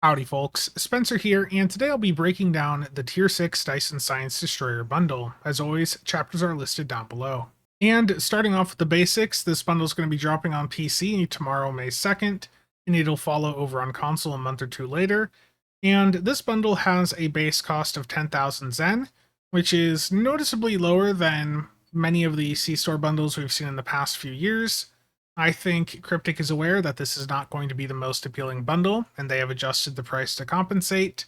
Howdy folks, Spencer here, and today I'll be breaking down the Tier 6 Dyson Science Destroyer Bundle. As always, chapters are listed down below. And starting off with the basics, this bundle is going to be dropping on PC tomorrow, May 2nd, and it'll follow over on console a month or two later. And this bundle has a base cost of 10,000 Zen, which is noticeably lower than many of the C-Store bundles we've seen in the past few years. I think Cryptic is aware that this is not going to be the most appealing bundle, and they have adjusted the price to compensate.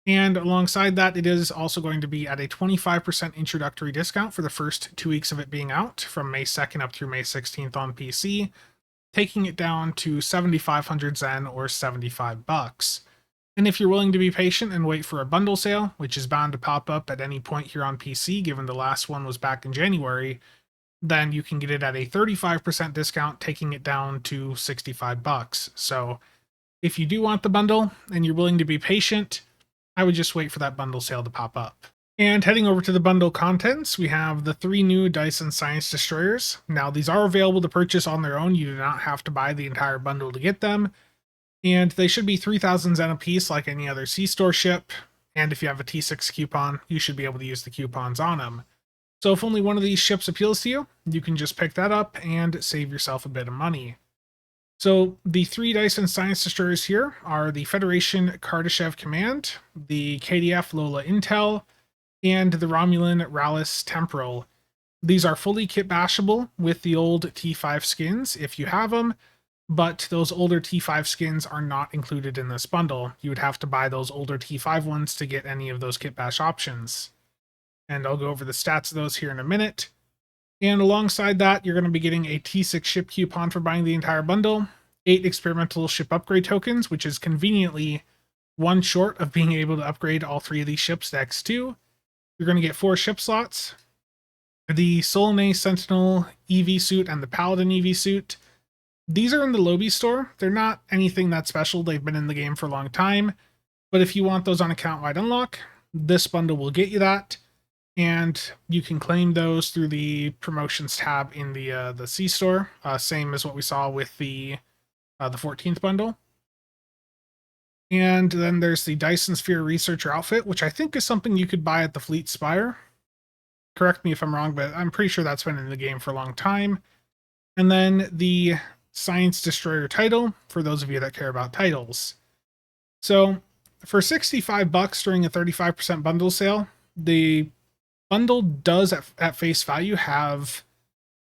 And alongside that, it is also going to be at a 25% introductory discount for the first 2 weeks of it being out, from May 2nd up through May 16th on PC, taking it down to 7,500 Zen or $75. And if you're willing to be patient and wait for a bundle sale, which is bound to pop up at any point here on PC, given the last one was back in January, then you can get it at a 35% discount, taking it down to $65. So if you do want the bundle and you're willing to be patient, I would just wait for that bundle sale to pop up. And heading over to the bundle contents, we have the 3 new Dyson Science Destroyers. Now, these are available to purchase on their own. You do not have to buy the entire bundle to get them. And they should be 3,000 Zen a piece like any other C-Store ship. And if you have a T6 coupon, you should be able to use the coupons on them. So if only one of these ships appeals to you, you can just pick that up and save yourself a bit of money. So the 3 Dyson Science Destroyers here are the Federation Kardashev Command, the KDF Lola Intel, and the Romulan Rallus Temporal. These are fully kit bashable with the old T5 skins if you have them, but those older T5 skins are not included in this bundle. You would have to buy those older T5 ones to get any of those kit bash options. And I'll go over the stats of those here in a minute. And alongside that, you're going to be getting a T6 ship coupon for buying the entire bundle, 8 experimental ship upgrade tokens, which is conveniently one short of being able to upgrade all 3 of these ships to X2. You're going to get 4 ship slots, the Solonay Sentinel EV suit and the Paladin EV suit. These are in the Lobby store. They're not anything that special. They've been in the game for a long time. But if you want those on account-wide unlock, this bundle will get you that. And you can claim those through the promotions tab in the C store, same as what we saw with the 14th bundle. And then there's the Dyson Sphere Researcher outfit, which I think is something you could buy at the Fleet Spire. Correct me if I'm wrong, but I'm pretty sure that's been in the game for a long time. And then the Science Destroyer title, for those of you that care about titles. So for $65 during a 35% bundle sale, the bundle does at face value have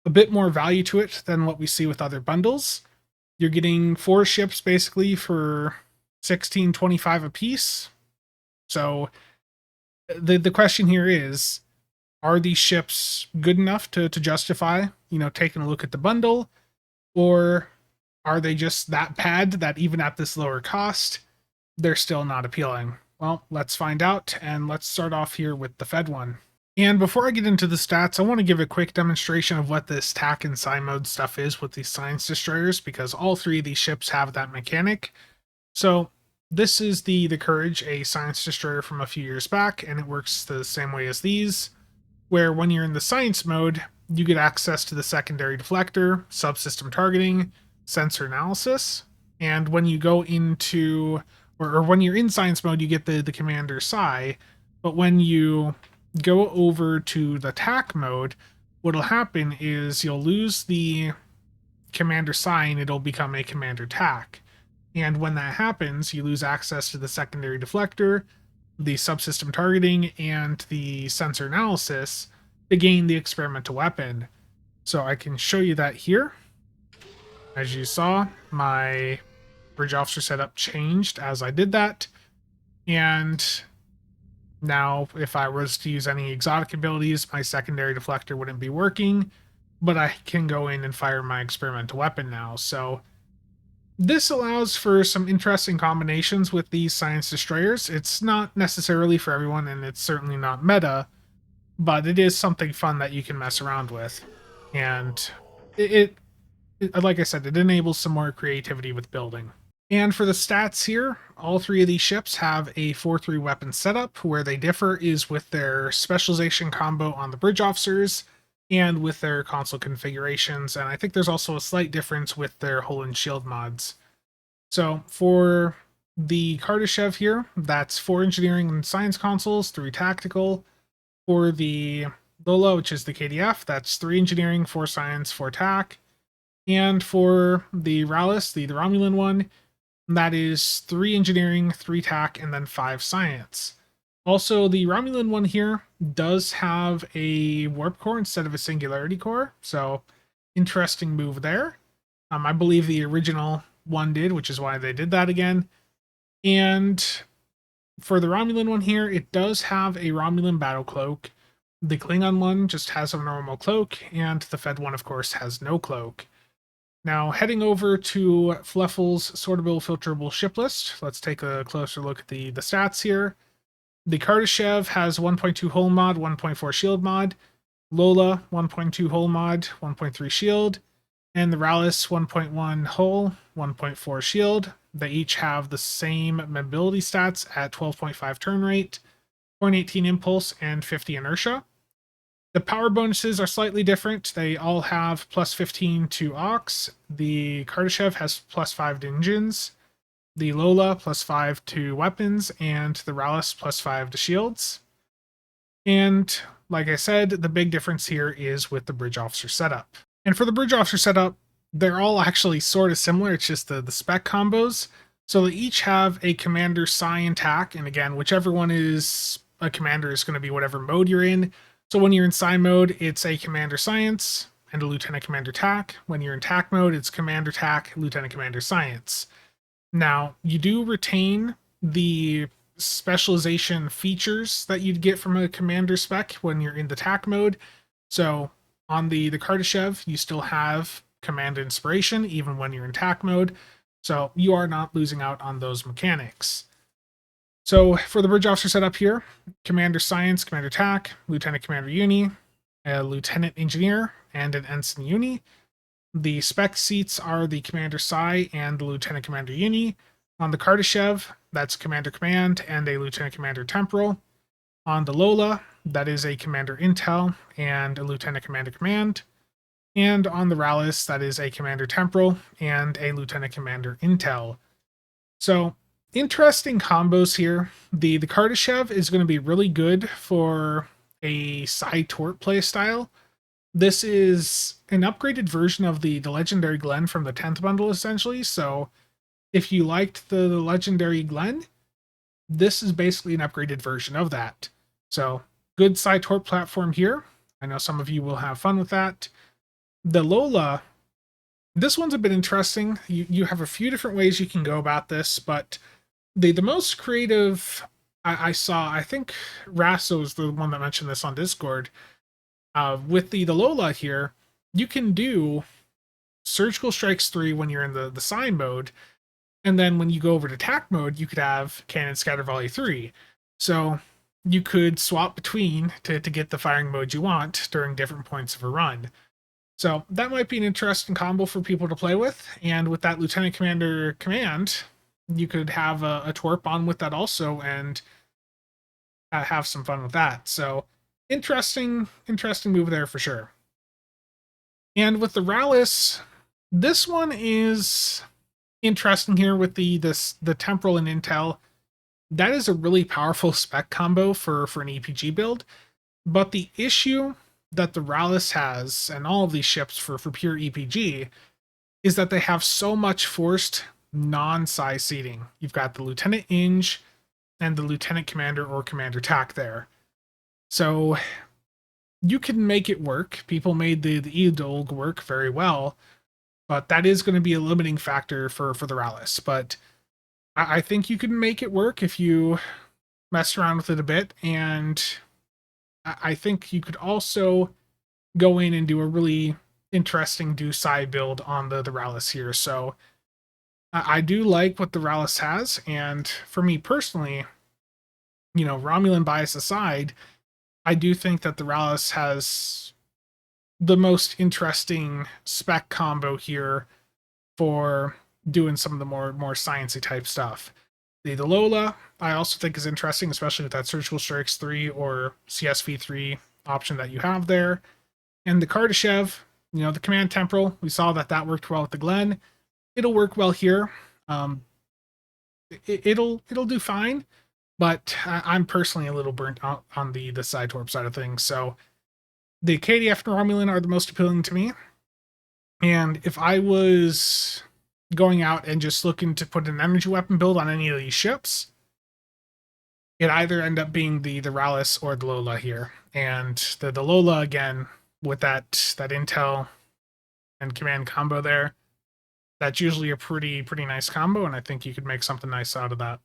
a bit more value to it than what we see with other bundles. You're getting 4 ships basically for $16.25 a piece. So the question here is, are these ships good enough to justify, taking a look at the bundle? Or are they just that bad that even at this lower cost, they're still not appealing? Well, let's find out, and let's start off here with the Fed one. And before I get into the stats, I want to give a quick demonstration of what this TAC and Sci Mode stuff is with these Science Destroyers, because all 3 of these ships have that mechanic. So this is the Courage, a Science Destroyer from a few years back, and it works the same way as these, where when you're in the Science Mode, you get access to the secondary deflector, subsystem targeting, sensor analysis, and when you go into, or when you're in Science Mode, you get the Commander Sci, but when you go over to the TAC mode, what'll happen is you'll lose the Commander Sci and it'll become a Commander TAC. And when that happens, you lose access to the secondary deflector, the subsystem targeting, and the sensor analysis to gain the experimental weapon. So I can show you that here. As you saw, my bridge officer setup changed as I did that. And now, if I was to use any exotic abilities, my secondary deflector wouldn't be working, but I can go in and fire my experimental weapon now. So this allows for some interesting combinations with these Science Destroyers. It's not necessarily for everyone, and it's certainly not meta, but it is something fun that you can mess around with. And it like I said, it enables some more creativity with building. And for the stats here, all 3 of these ships have a 4-3 weapon setup. Where they differ is with their specialization combo on the bridge officers and with their console configurations. And I think there's also a slight difference with their hull and shield mods. So for The Kardashev here, that's 4 engineering and science consoles, 3 tactical. For the Lola, which is the KDF, that's 3 engineering, 4 science, 4 tac. And for the Rallis, the Romulan one, that is 3 engineering, 3 tac, and then 5 science. Also, the Romulan one here does have a warp core instead of a singularity core, so interesting move there. I believe the original one did, which is why they did that again. And for the Romulan one here, it does have a Romulan battle cloak. The Klingon one just has a normal cloak, and the Fed one, of course, has no cloak. Now, heading over to Fleffel's sortable filterable ship list, let's take a closer look at the stats here. The Kardashev has 1.2 hull mod, 1.4 shield mod. Lola, 1.2 hull mod, 1.3 shield. And the Rallis, 1.1 hull, 1.4 shield. They each have the same mobility stats at 12.5 turn rate, 0.18 impulse, and 50 inertia. The power bonuses are slightly different. They all have plus 15 to aux. The Kardashev has plus 5 to engines. The Lola plus 5 to weapons, and the Rallis plus 5 to shields. And like I said, the big difference here is with the bridge officer setup. And for the bridge officer setup, they're all actually sort of similar. It's just the spec combos. So they each have a commander Sci and tac, and again, whichever one is a commander is going to be whatever mode you're in. So when you're in Sci mode, it's a commander science and a lieutenant commander tac. When you're in tac mode, it's commander tac, lieutenant commander science. Now, you do retain the specialization features that you'd get from a commander spec when you're in the tac mode. So on the Kardashev, you still have command inspiration even when you're in tac mode. So you are not losing out on those mechanics. So for the bridge officer setup here, commander science, commander tac, lieutenant commander uni, a lieutenant engineer, and an ensign uni. The spec seats are the commander Sci and the lieutenant commander uni. On the Kardashev, that's commander command and a lieutenant commander temporal. On the Lola, that is a commander intel and a lieutenant commander command. And on the Rallis, that is a commander temporal and a lieutenant commander intel. So interesting combos here. The Kardashev is going to be really good for a Sci Tort playstyle. This is an upgraded version of the Legendary Glen from the 10th bundle, essentially. So if you liked the Legendary Glen, this is basically an upgraded version of that. So good Sci Tort platform here. I know some of you will have fun with that. The Lola, this one's a bit interesting. You have a few different ways you can go about this, but the most creative I saw, I think Rasso is the one that mentioned this on Discord. With the Lola here, you can do Surgical Strikes 3 when you're in the Sci mode, and then when you go over to tac mode, you could have Cannon Scatter Volley 3. So you could swap between to get the firing mode you want during different points of a run. So that might be an interesting combo for people to play with, and with that Lieutenant Commander command, you could have a twerp on with that also, and have some fun with that. So interesting move there for sure. And with the Rallis, this one is interesting here with the temporal and intel. That is a really powerful spec combo for an EPG build. But the issue that the Rallis has, and all of these ships for pure EPG, is that they have so much forced non-Sci seating. You've got the Lieutenant Eng and the Lieutenant Commander or Commander tac there. So you can make it work. People made the Eidolg work very well, but that is going to be a limiting factor for the Rallis. But I think you can make it work if you mess around with it a bit, and I think you could also go in and do a really interesting Sci build on the Rallis here. So I do like what the Rallis has, and for me personally, Romulan bias aside, I do think that the Rallis has the most interesting spec combo here for doing some of the more sciencey type stuff. The Lola, I also think is interesting, especially with that Surgical Strikes 3 or CSV 3 option that you have there. And the Kardashev, the Command Temporal, we saw that worked well with the Glen. It'll work well here. it'll do fine, but I'm personally a little burnt out on the Sci-Torp side of things. So the KDF and Romulan are the most appealing to me. And if I was going out and just looking to put an energy weapon build on any of these ships, it either end up being the Rallis or the Lola here. And the Lola, again, with that intel and command combo there, that's usually a pretty nice combo, and I think you could make something nice out of that.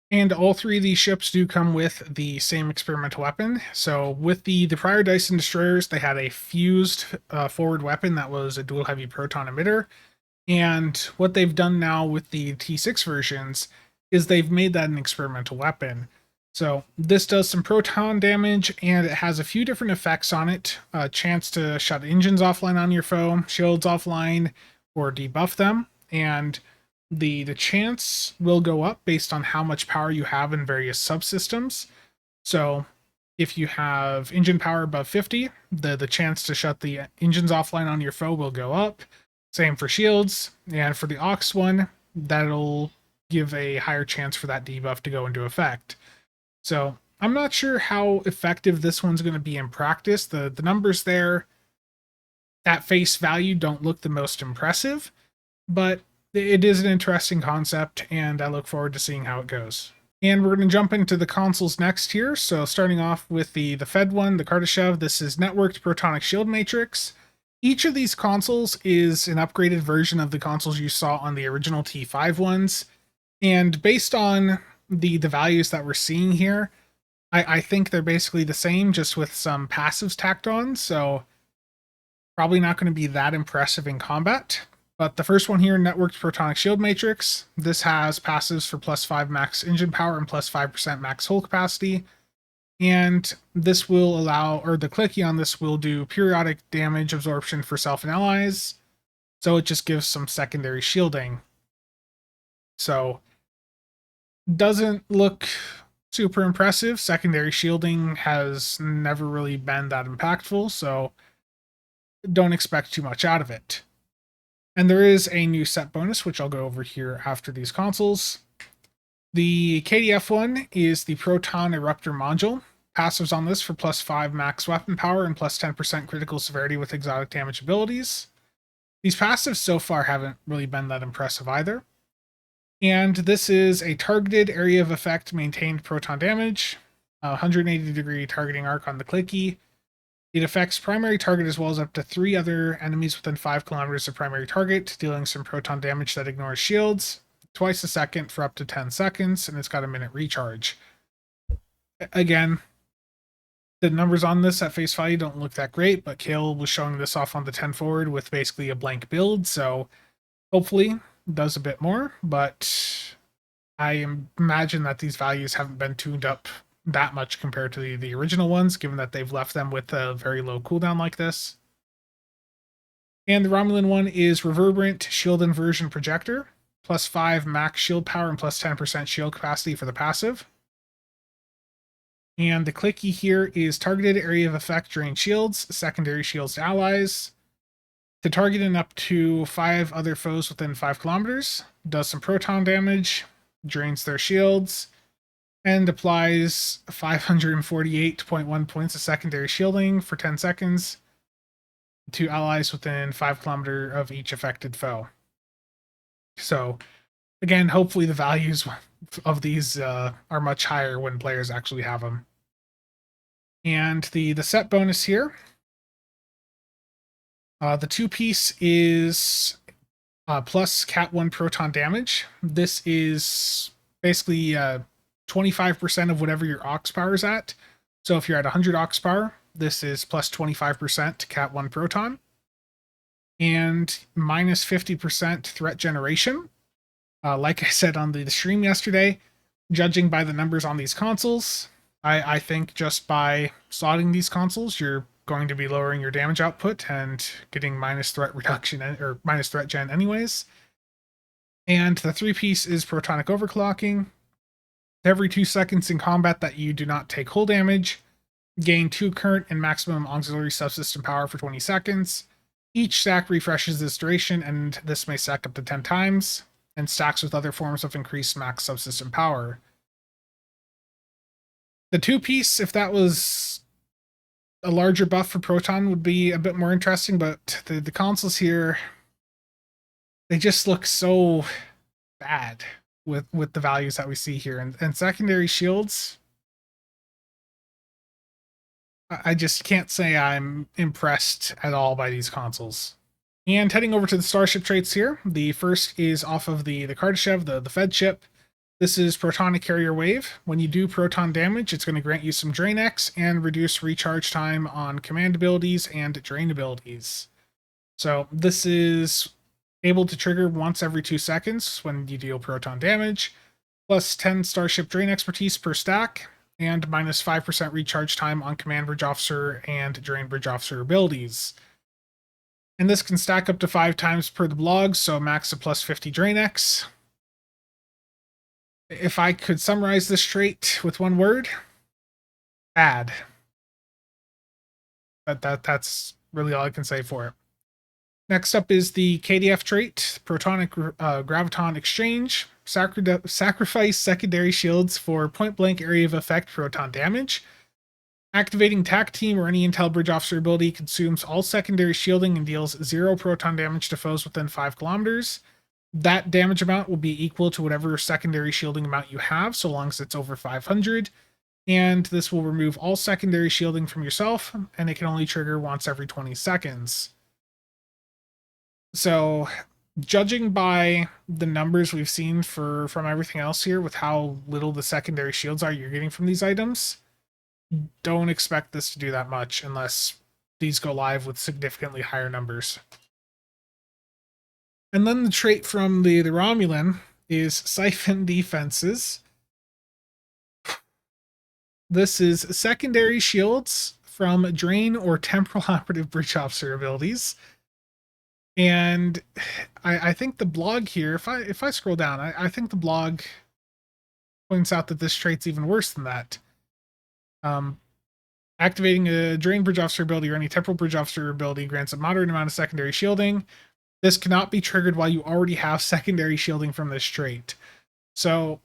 And all three of these ships do come with the same experimental weapon. So with the prior Dyson Destroyers, they had a fused forward weapon that was a dual heavy proton emitter. And what they've done now with the T6 versions is they've made that an experimental weapon. So this does some proton damage, and it has a few different effects on it. A chance to shut engines offline on your foe, shields offline, or debuff them. And the chance will go up based on how much power you have in various subsystems. So if you have engine power above 50, the chance to shut the engines offline on your foe will go up. Same for shields. And for the aux one, that'll give a higher chance for that debuff to go into effect. So I'm not sure how effective this one's going to be in practice. The numbers there at face value don't look the most impressive, but it is an interesting concept, and I look forward to seeing how it goes. And we're going to jump into the consoles next here. So starting off with the Fed one, the Kardashev, this is networked protonic shield matrix. Each of these consoles is an upgraded version of the consoles you saw on the original T5 ones. And based on the values that we're seeing here, I think they're basically the same, just with some passives tacked on. So probably not going to be that impressive in combat. But the first one here, Networked Protonic Shield Matrix, this has passives for +5 max engine power and +5% max hull capacity. And this will allow, or the clicky on this will do periodic damage absorption for self and allies. So it just gives some secondary shielding. So doesn't look super impressive. Secondary shielding has never really been that impactful, so don't expect too much out of it. And there is a new set bonus, which I'll go over here after these consoles. The KDF one is the Proton Eruptor module. Passives on this for +5 max weapon power and +10% critical severity with exotic damage abilities. These passives so far haven't really been that impressive either. And this is a targeted area of effect maintained proton damage, 180-degree targeting arc on the clicky. It affects primary target as well as up to 3 other enemies within 5 kilometers of primary target, dealing some proton damage that ignores shields, twice a second for up to 10 seconds, and it's got a minute recharge. Again, the numbers on this at face value don't look that great, but Kale was showing this off on the 10 forward with basically a blank build, so hopefully does a bit more, but I imagine that these values haven't been tuned up that much compared to the original ones, given that they've left them with a very low cooldown like this. And the Romulan one is Reverberant Shield Inversion Projector, +5 max shield power and +10% shield capacity for the passive. And the clicky here is Targeted Area of Effect Drain Shields, Secondary Shields to Allies. To target in up to 5 other foes within 5 kilometers, does some proton damage, drains their shields, and applies 548.1 points of secondary shielding for 10 seconds to allies within 5 kilometers of each affected foe. So, again, hopefully the values of these are much higher when players actually have them. And the set bonus here, the 2-piece is plus Cat 1 proton damage. This is basically 25% of whatever your aux power is at. So if you're at 100 aux power, this is plus 25% Cat 1 proton. And minus 50% threat generation. Like I said on the stream yesterday, judging by the numbers on these consoles, I think just by slotting these consoles, you're going to be lowering your damage output and getting minus threat reduction, or minus threat gen anyways. And the 3-piece is protonic overclocking. Every 2 seconds in combat that you do not take hull damage, gain 2 current and maximum auxiliary subsystem power for 20 seconds. Each stack refreshes this duration, and this may stack up to 10 times. and stacks with other forms of increased max subsystem power. The two-piece, if that was a larger buff for Proton, would be a bit more interesting, but the consoles here, they just look so bad with the values that we see here. And secondary shields, I just can't say I'm impressed at all by these consoles. And heading over to the Starship Traits here, the first is off of the CasualSAB, the Fed chip. This is Protonic Carrier Wave. When you do proton damage, it's going to grant you some Drain X and reduce recharge time on command abilities and drain abilities. So this is able to trigger once every 2 seconds when you deal proton damage, plus 10 Starship Drain Expertise per stack, and minus 5% recharge time on Command Bridge Officer and Drain Bridge Officer abilities. And this can stack up to 5 times per the blog, so max of plus 50 Drain X. If I could summarize this trait with one word, bad. That's really all I can say for it. Next up is the KDF trait, Protonic Graviton Exchange. Sacrifice secondary shields for point-blank area of effect proton damage. Activating TAC Team or any Intel Bridge Officer ability consumes all secondary shielding and deals 0 proton damage to foes within 5 kilometers. That damage amount will be equal to whatever secondary shielding amount you have, so long as it's over 500. And this will remove all secondary shielding from yourself, and it can only trigger once every 20 seconds. So, judging by the numbers we've seen from everything else here, with how little the secondary shields are you're getting from these items, don't expect this to do that much unless these go live with significantly higher numbers. And then the trait from the Romulan is Siphon Defenses. This is secondary shields from Drain or Temporal Operative Bridge Officer abilities. And I think the blog here, if I scroll down, I think the blog points out that this trait's even worse than that. Activating a Drain Bridge Officer ability or any Temporal Bridge Officer ability grants a moderate amount of secondary shielding. This cannot be triggered while you already have secondary shielding from this trait. So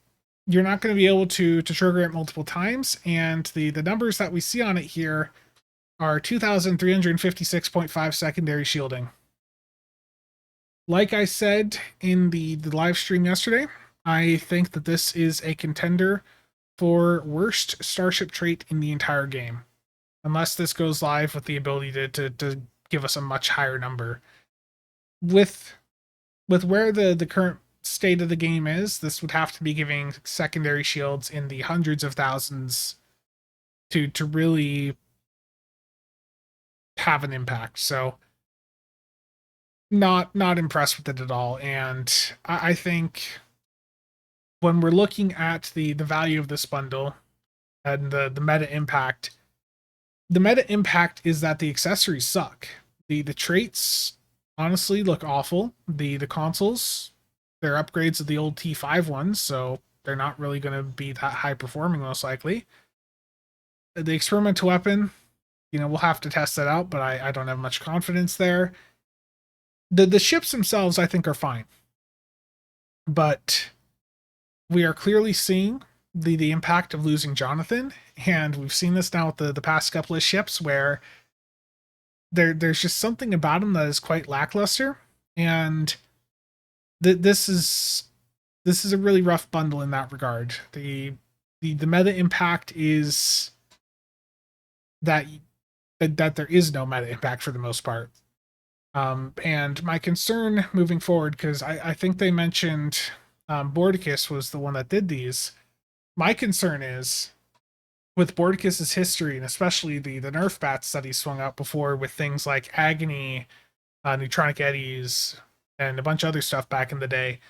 you're not going to be able to trigger it multiple times, and the numbers that we see on it here are 2,356.5 secondary shielding. Like I said in the live stream yesterday, I think that this is a contender for worst Starship trait in the entire game. Unless this goes live with the ability to give us a much higher number. With where the current state of the game is, this would have to be giving secondary shields in the hundreds of thousands to really have an impact. So not impressed with it at all. And I think when we're looking at the value of this bundle and the meta impact is that the accessories suck. The traits honestly look awful. The consoles, they're upgrades of the old T5 ones, so they're not really going to be that high performing most likely. The experimental weapon, we'll have to test that out, but I don't have much confidence there. The ships themselves I think are fine. But we are clearly seeing the impact of losing Jonathan, and we've seen this now with the past couple of ships where there's just something about him that is quite lackluster, and this is a really rough bundle in that regard. The meta impact is that there is no meta impact for the most part. And my concern moving forward, because I think they mentioned Bordicus was the one that did these. My concern is with Bordicus's history, and especially the Nerf bats that he swung out before with things like Agony, Neutronic Eddies, and a bunch of other stuff back in the day.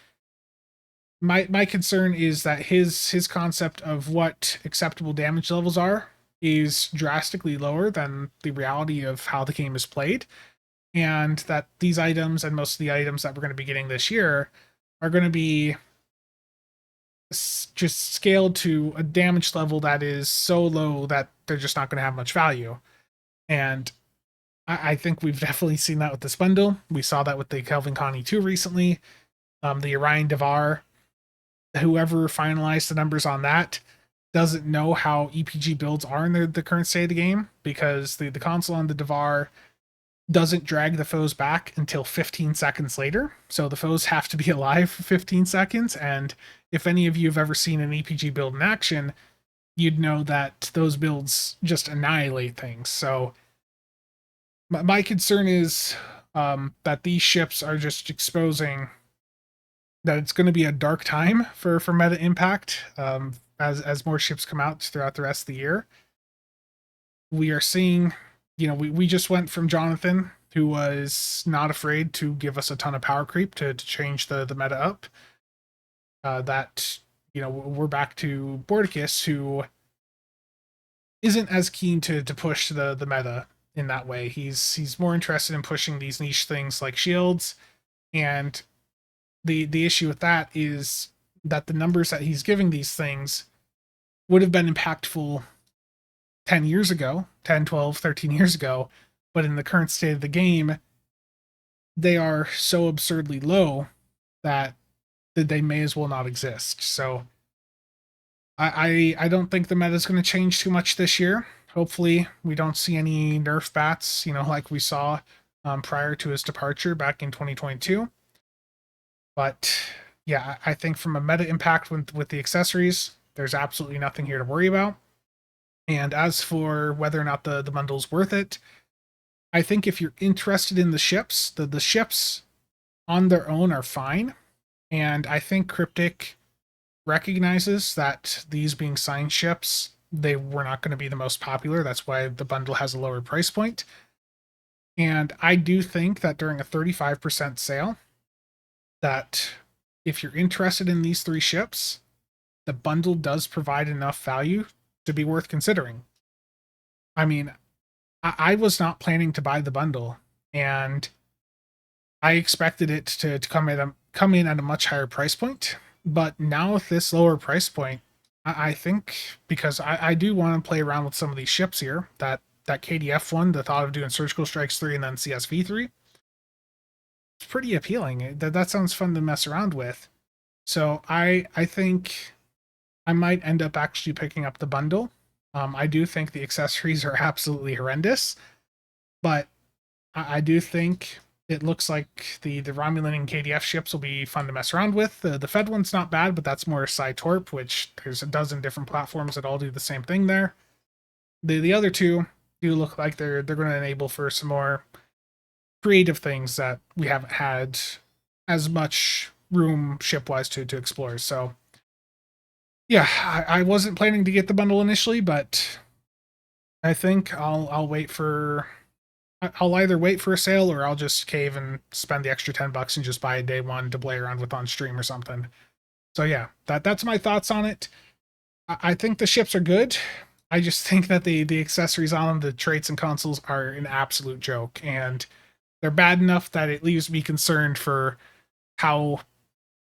My concern is that his concept of what acceptable damage levels are is drastically lower than the reality of how the game is played, and that these items and most of the items that we're going to be getting this year are going to be just scaled to a damage level that is so low that they're just not going to have much value. And I think we've definitely seen that with this bundle. We saw that with the Kelvin Connie 2 recently. The Orion Devar, whoever finalized the numbers on that doesn't know how EPG builds are in the current state of the game, because the console on the Devar doesn't drag the foes back until 15 seconds later. So the foes have to be alive for 15 seconds. And if any of you have ever seen an EPG build in action, you'd know that those builds just annihilate things. So my concern is that these ships are just exposing that it's going to be a dark time for meta impact, as more ships come out throughout the rest of the year. We are seeing, we just went from Jonathan, who was not afraid to give us a ton of power creep to change the meta up. That, we're back to Bordicus, who isn't as keen to push the meta in that way. He's more interested in pushing these niche things like shields, and the issue with that is that the numbers that he's giving these things would have been impactful 10 years ago, 10, 12, 13 years ago, but in the current state of the game, they are so absurdly low that they may as well not exist. So I don't think the meta is going to change too much this year. Hopefully, we don't see any nerf bats, like we saw prior to his departure back in 2022. But yeah, I think from a meta impact with the accessories, there's absolutely nothing here to worry about. And as for whether or not the bundle's worth it, I think if you're interested in the ships, the ships on their own are fine. And I think Cryptic recognizes that these being signed ships, they were not going to be the most popular. That's why the bundle has a lower price point. And I do think that during a 35% sale, that if you're interested in these 3 ships, the bundle does provide enough value to be worth considering. I mean, I was not planning to buy the bundle, and I expected it to come in at a much higher price point. But now with this lower price point, I think, because I do want to play around with some of these ships here, that KDF one, the thought of doing Surgical Strikes 3 and then CSV 3, it's pretty appealing. That sounds fun to mess around with. So I think I might end up actually picking up the bundle. I do think the accessories are absolutely horrendous, but I do think it looks like the Romulan and KDF ships will be fun to mess around with. The Fed one's not bad, but that's more Sci Torp, which there's a dozen different platforms that all do the same thing there. The other two do look like they're going to enable for some more creative things that we haven't had as much room ship-wise to explore. So yeah, I wasn't planning to get the bundle initially, but I think I'll wait for... I'll either wait for a sale, or I'll just cave and spend the extra $10 and just buy a day one to play around with on stream or something. So yeah, that's my thoughts on it. I think the ships are good. I just think that the accessories on them, the traits and consoles, are an absolute joke, and they're bad enough that it leaves me concerned for how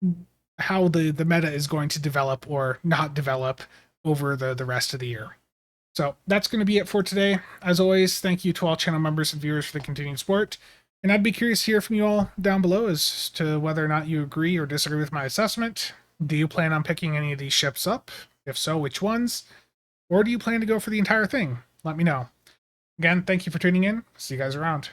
the meta is going to develop or not develop over the rest of the year. So that's going to be it for today. As always, thank you to all channel members and viewers for the continued support. And I'd be curious to hear from you all down below as to whether or not you agree or disagree with my assessment. Do you plan on picking any of these ships up? If so, which ones? Or do you plan to go for the entire thing? Let me know. Again, thank you for tuning in. See you guys around.